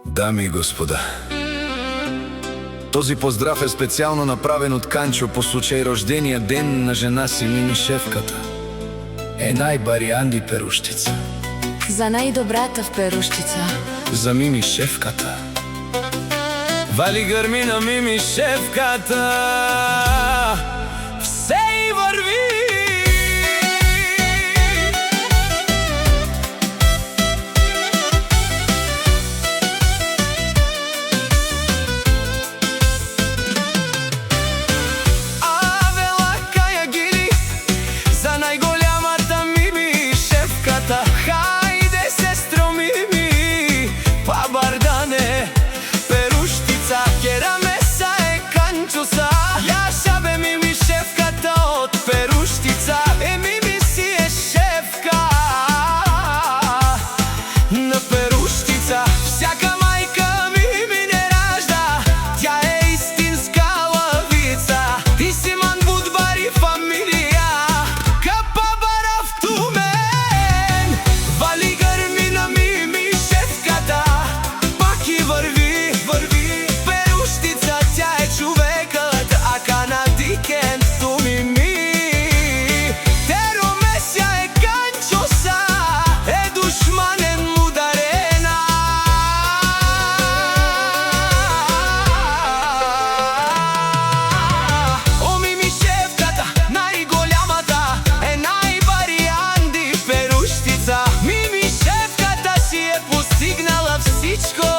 Дами и господа, този поздрав е специјално направен од Канчо по случај рождениот ден на жена си Мими шефката. Најбари Анди Перуштица. За најдобрата в Перуштица. За Мими шефката. Вали грми на Мими шефката. Все и върви. Мими шефката си е постигнала всичко.